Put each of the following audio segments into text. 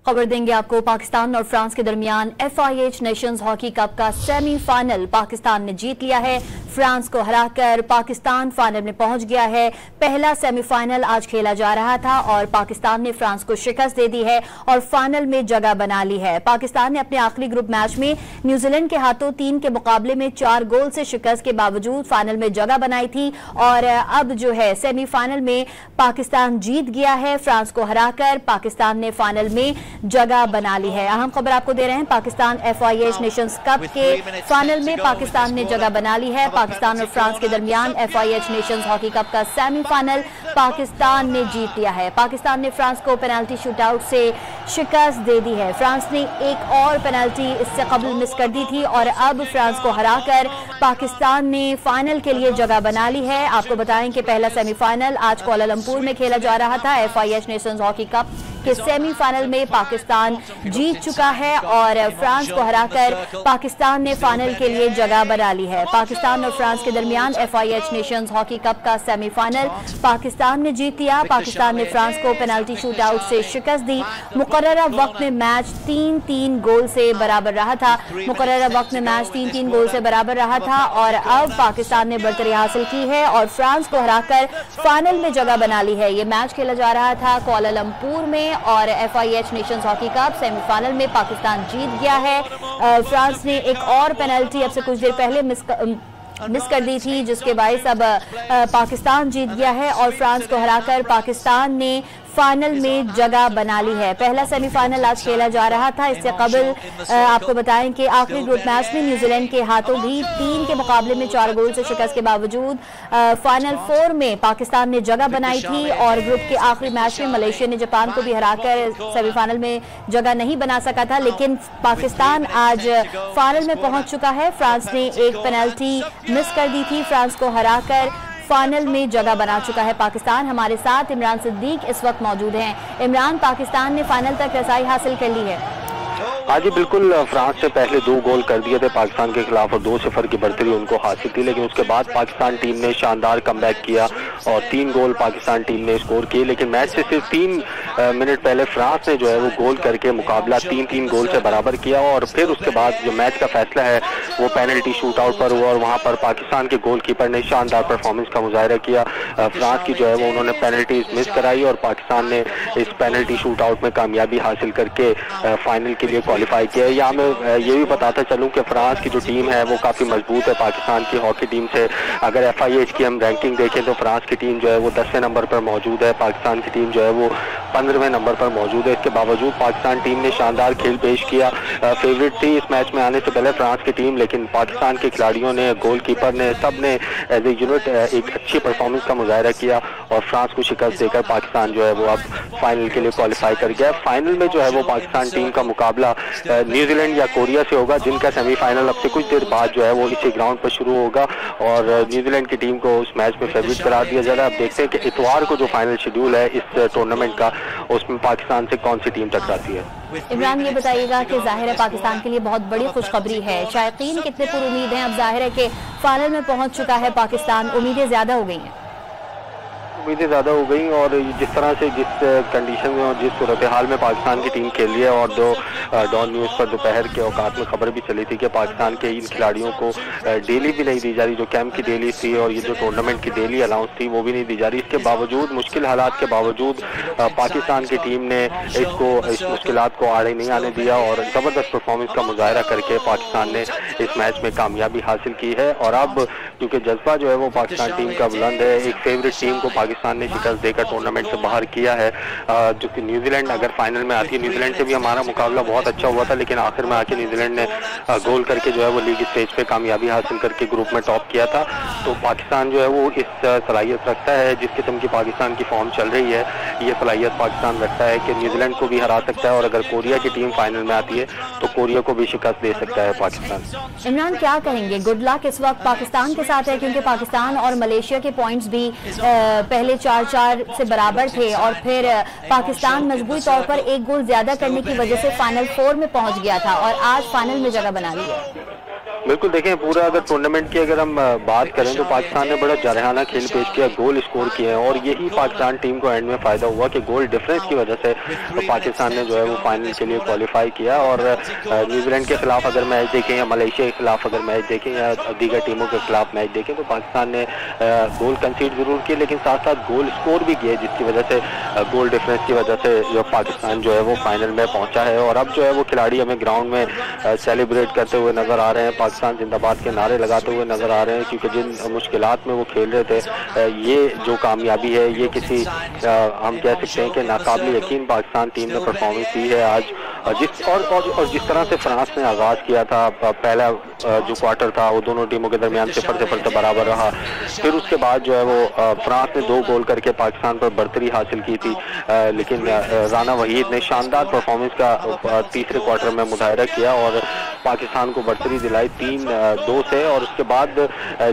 खबर देंगे आपको। पाकिस्तान और फ्रांस के दरमियान FIH नेशंस हॉकी कप का सेमीफाइनल पाकिस्तान ने जीत लिया है। फ्रांस को हराकर पाकिस्तान फाइनल में पहुंच गया है। पहला सेमीफाइनल आज खेला जा रहा था और पाकिस्तान ने फ्रांस को शिकस्त दे दी है और फाइनल में जगह बना ली है। पाकिस्तान ने अपने आखिरी ग्रुप मैच में न्यूजीलैंड के हाथों 3 के मुकाबले में 4 गोल से शिकस्त के बावजूद फाइनल में जगह बनाई थी और अब जो है सेमीफाइनल में पाकिस्तान जीत गया है। फ्रांस को हराकर पाकिस्तान ने फाइनल में जगह बना ली है। अहम खबर आपको दे रहे हैं, पाकिस्तान FIH नेशंस कप के फाइनल में पाकिस्तान ने जगह बना ली है। पाकिस्तान और फ्रांस के दरमियान FIH नेशंस हॉकी कप का सेमीफाइनल पाकिस्तान ने जीत लिया है। पाकिस्तान ने फ्रांस को पेनल्टी शूटआउट से शिकस्त दे दी है। फ्रांस ने एक और पेनल्टी इससे कबल मिस कर दी थी और अब फ्रांस को हराकर पाकिस्तान ने फाइनल के लिए जगह बना ली है। आपको बताएं कि पहला सेमीफाइनल आज कुआलालंपुर में खेला जा रहा था। FIH नेशंस हॉकी कप के सेमीफाइनल में पाकिस्तान जीत चुका है और फ्रांस को हराकर पाकिस्तान ने फाइनल के लिए जगह बना ली है। पाकिस्तान और फ्रांस के दरमियान FIH नेशंस हॉकी कप का सेमीफाइनल पाकिस्तान ने जीत लिया। पाकिस्तान ने फ्रांस को पेनल्टी शूटआउट से शिकस्त दी। मुकर्ररा वक्त में मैच 3-3 गोल से बराबर रहा था। मुकर्ररा वक्त में मैच 3-3 गोल से बराबर रहा था और अब पाकिस्तान ने बढ़तरी हासिल की है और फ्रांस को हराकर फाइनल में जगह बना ली है। ये मैच खेला जा रहा था कुआलालंपुर में और FIH Nations hockey cup semifinal में पाकिस्तान जीत गया है। फ्रांस ने एक और पेनल्टी अब से कुछ देर पहले मिस कर दी थी जिसके बायस अब पाकिस्तान जीत गया है और फ्रांस को हराकर पाकिस्तान ने फाइनल में जगह बना ली है। पहला सेमीफाइनल आज खेला जा रहा था। इससे कबल आपको बताएं कि आखिरी ग्रुप मैच में न्यूजीलैंड के हाथों भी 3 के मुकाबले में 4 गोल से शिकस्त के बावजूद फाइनल 4 में पाकिस्तान ने जगह बनाई थी और ग्रुप के आखिरी मैच में मलेशिया ने जापान को भी हराकर सेमीफाइनल में जगह नहीं बना सका था, लेकिन पाकिस्तान आज फाइनल में पहुंच चुका है। फ्रांस ने एक पेनल्टी मिस कर दी थी। फ्रांस को हराकर फाइनल में जगह बना चुका है पाकिस्तान। हमारे साथ इमरान सिद्दीक इस वक्त मौजूद हैं। इमरान, पाकिस्तान ने फाइनल तक रसाई हासिल कर ली है। हाँ जी बिल्कुल, फ्रांस ने पहले 2 गोल कर दिए थे पाकिस्तान के खिलाफ और 2-0 की बढ़तरी उनको हासिल थी, लेकिन उसके बाद पाकिस्तान टीम ने शानदार कमबैक किया और 3 गोल पाकिस्तान टीम ने स्कोर किए। लेकिन मैच से सिर्फ 3 मिनट पहले फ्रांस ने जो है वो गोल करके मुकाबला 3-3 गोल से बराबर किया और फिर उसके बाद जो मैच का फैसला है वो पेनल्टी शूट आउट पर हुआ और वहाँ पर पाकिस्तान के गोलकीपर ने शानदार परफॉर्मेंस का मुजाहरा किया। फ्रांस की जो है वो उन्होंने पेनल्टी मिस कराई और पाकिस्तान ने इस पेनल्टी शूट आउट में कामयाबी हासिल करके फाइनल के लिए क्वालिफाई किया। यहाँ मैं ये भी बताता चलूँ कि फ्रांस की जो टीम है वो काफ़ी मजबूत है पाकिस्तान की हॉकी टीम से। अगर FIH की हम रैंकिंग देखें तो फ्रांस की टीम जो है वो 10वें नंबर पर मौजूद है, पाकिस्तान की टीम जो है वो 15वें नंबर पर मौजूद है। इसके बावजूद पाकिस्तान टीम ने शानदार खेल पेश किया। फेवरेट थी इस मैच में आने से पहले फ्रांस की टीम, लेकिन पाकिस्तान के खिलाड़ियों ने, गोलकीपर ने, सब ने एज ए यूनिट एक अच्छी परफॉर्मेंस का मुजाहरा किया और फ्रांस को शिकस्त देकर पाकिस्तान जो है वो अब फाइनल के लिए क्वालिफाई कर गया। फाइनल में जो है वो पाकिस्तान टीम का मुकाबला न्यूजीलैंड या कोरिया से होगा, जिनका सेमीफाइनल अब से कुछ देर बाद जो है वो इसी ग्राउंड पर शुरू होगा और न्यूजीलैंड की टीम को उस मैच में फेवरेट करार दिया जा रहा है। अब देखते हैं कि इतवार को जो फाइनल शेड्यूल है इस टूर्नामेंट का उसमें पाकिस्तान से कौन सी टीम टकराती है। इमरान, ये बताइएगा कि जाहिर है पाकिस्तान के लिए बहुत बड़ी खुशखबरी है। शायकीन कितने पुरुमीद हैं? अब जाहिर है कि फाइनल में पहुंच चुका है पाकिस्तान, उम्मीदें ज्यादा हो गई हैं। उम्मीदें ज़्यादा हो गई और जिस तरह से जिस कंडीशन में और जिस सूरत हाल में पाकिस्तान की टीम खेल रही है और जो डॉन न्यूज़ पर दोपहर के औकात में खबर भी चली थी कि पाकिस्तान के इन खिलाड़ियों को डेली भी नहीं दी जा रही, जो कैंप की डेली थी और ये जो टूर्नामेंट की डेली अलाउंस थी वो भी नहीं दी जा रही। इसके बावजूद, मुश्किल हालात के बावजूद पाकिस्तान की टीम ने इस मुश्किलात को आड़े नहीं आने दिया और ज़बरदस्त परफॉर्मेंस का मुजाहरा करके पाकिस्तान ने इस मैच में कामयाबी हासिल की है। और अब क्योंकि जज्बा जो है वो पाकिस्तान टीम का बुलंद है, एक फेवरेट टीम को पाकिस्तान ने शिकस्त देकर टूर्नामेंट से बाहर किया है। जो कि न्यूजीलैंड अगर फाइनल में आती है, न्यूजीलैंड से भी हमारा मुकाबला बहुत अच्छा हुआ था, लेकिन आखिर में आके न्यूजीलैंड ने गोल करके जो है वो लीग स्टेज पे कामयाबी हासिल करके ग्रुप में टॉप किया था। तो पाकिस्तान जो है वो इस सलाहियत रखता है, जिस किस्म की पाकिस्तान की फॉर्म चल रही है, ये सलाहियत पाकिस्तान रखता है कि न्यूजीलैंड को भी हरा सकता है और अगर कोरिया की टीम फाइनल में आती है तो कोरिया को भी शिकस्त दे सकता है पाकिस्तान। इमरान, क्या कहेंगे? गुड लक इस वक्त पाकिस्तान के साथ है क्योंकि पाकिस्तान और मलेशिया के पॉइंट्स भी पहले 4-4 से बराबर थे और फिर पाकिस्तान मजबूत तौर पर 1 गोल ज्यादा करने की वजह से फाइनल 4 में पहुंच गया था और आज फाइनल में जगह बना ली है। बिल्कुल देखें, पूरा अगर टूर्नामेंट की अगर हम बात करें तो पाकिस्तान ने बड़ा जारहाना खेल पेश किया, गोल स्कोर किए हैं और यही पाकिस्तान टीम को एंड में फ़ायदा हुआ कि गोल डिफरेंस की वजह से पाकिस्तान ने जो है वो फाइनल के लिए क्वालिफाई किया। और न्यूजीलैंड के खिलाफ अगर मैच देखें या मलेशिया के खिलाफ अगर मैच देखें या दीगर टीमों के खिलाफ मैच देखें तो पाकिस्तान ने गोल कंसीड जरूर किए लेकिन साथ साथ गोल स्कोर भी किए, जिसकी वजह से गोल डिफरेंस की वजह से जो पाकिस्तान जो है वो फाइनल में पहुंचा है। और अब जो है वो खिलाड़ी हमें ग्राउंड में सेलिब्रेट करते हुए नजर आ रहे हैं, पाकिस्तान जिंदाबाद के नारे लगाते हुए नजर आ रहे हैं, क्योंकि जिन मुश्किलात में वो खेल रहे थे ये जो कामयाबी है ये किसी हम कह सकते हैं कि नाकाबिल यकीन पाकिस्तान टीम ने परफॉर्मेंस दी है आज। जिस तरह से फ्रांस ने आगाज किया था, पहला जो क्वार्टर था वो दोनों टीमों के दरमियान 0-0 से बराबर रहा, फिर उसके बाद जो है वो फ्रांस ने 2 गोल करके पाकिस्तान पर बढ़तरी हासिल की थी, लेकिन राना वहीद ने शानदार परफॉर्मेंस का तीसरे क्वार्टर में मुजाहरा किया और पाकिस्तान को बढ़तरी दिलाई 3-2 से। और उसके बाद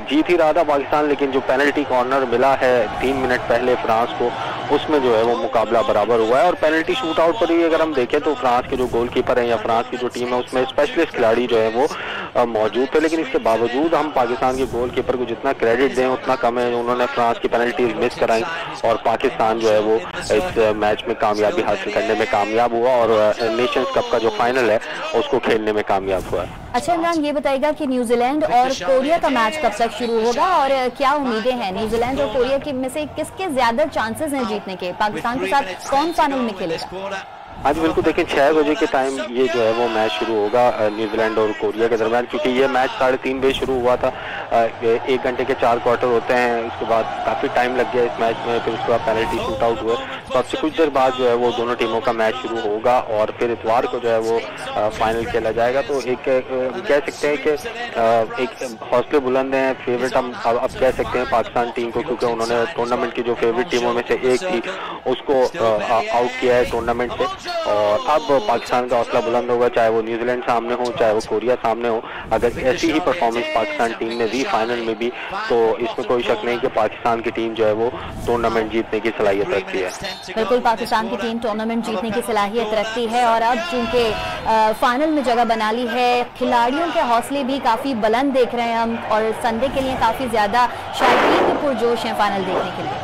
जीत ही रहा था पाकिस्तान, लेकिन जो पेनल्टी कॉर्नर मिला है 3 मिनट पहले फ्रांस को, उसमें जो है वो मुकाबला बराबर हुआ है। और पेनल्टी शूट आउट पर ही अगर हम देखें तो फ्रांस के जो गोलकीपर हैं या फ्रांस की जो टीम है उसमें स्पेशलिस्ट खिलाड़ी जो है वो मौजूद थे, लेकिन इसके बावजूद हम पाकिस्तान के गोलकीपर को जितना क्रेडिट दें उतना कम है। उन्होंने फ्रांस की पेनल्टीज मिस कराई और पाकिस्तान जो है वो इस मैच में कामयाबी हासिल करने में कामयाब हुआ और नेशंस कप का जो फाइनल है उसको खेलने में कामयाब हुआ। अच्छा इमरान, ये बताएगा कि न्यूजीलैंड और कोरिया का मैच कब तक शुरू होगा और क्या उम्मीदें हैं न्यूजीलैंड और कोरिया की में से किसके ज्यादा चांसेस हैं जीतने के? पाकिस्तान के साथ कौन फाइनल में खेलेगा? आज बिल्कुल देखें 6 बजे के टाइम ये जो है वो मैच शुरू होगा न्यूजीलैंड और कोरिया के दरमियान, क्योंकि ये मैच 3:30 बजे शुरू हुआ था। 1 घंटे के 4 क्वार्टर होते हैं, उसके बाद काफ़ी टाइम लग गया इस मैच में, फिर उसके बाद पेनल्टी शूट आउट हुए, तो अब से कुछ देर बाद जो है वो दोनों टीमों का मैच शुरू होगा और फिर इतवार को जो है वो फाइनल खेला जाएगा। तो एक कह सकते हैं कि एक हौसले बुलंद हैं, फेवरेट हम अब कह सकते हैं पाकिस्तान टीम को, क्योंकि उन्होंने टूर्नामेंट की जो फेवरेट टीमों में से एक थी उसको आउट किया है टूर्नामेंट से। और अब पाकिस्तान का हौसला बुलंद होगा, चाहे वो न्यूजीलैंड सामने हो चाहे वो कोरिया सामने हो। अगर ऐसी ही परफॉर्मेंस पाकिस्तान टीम ने दी फाइनल में भी तो इसमें कोई शक नहीं कि पाकिस्तान की टीम जो है वो टूर्नामेंट जीतने की सलाहियत रखती है। बिल्कुल, पाकिस्तान की टीम टूर्नामेंट जीतने की सलाहियत रखती है और अब चूंकि फाइनल में जगह बना ली है, खिलाड़ियों के हौसले भी काफी बुलंद देख रहे हैं हम और संडे के लिए काफी ज्यादा शायकीन पुरजोश हैं फाइनल देखने के लिए।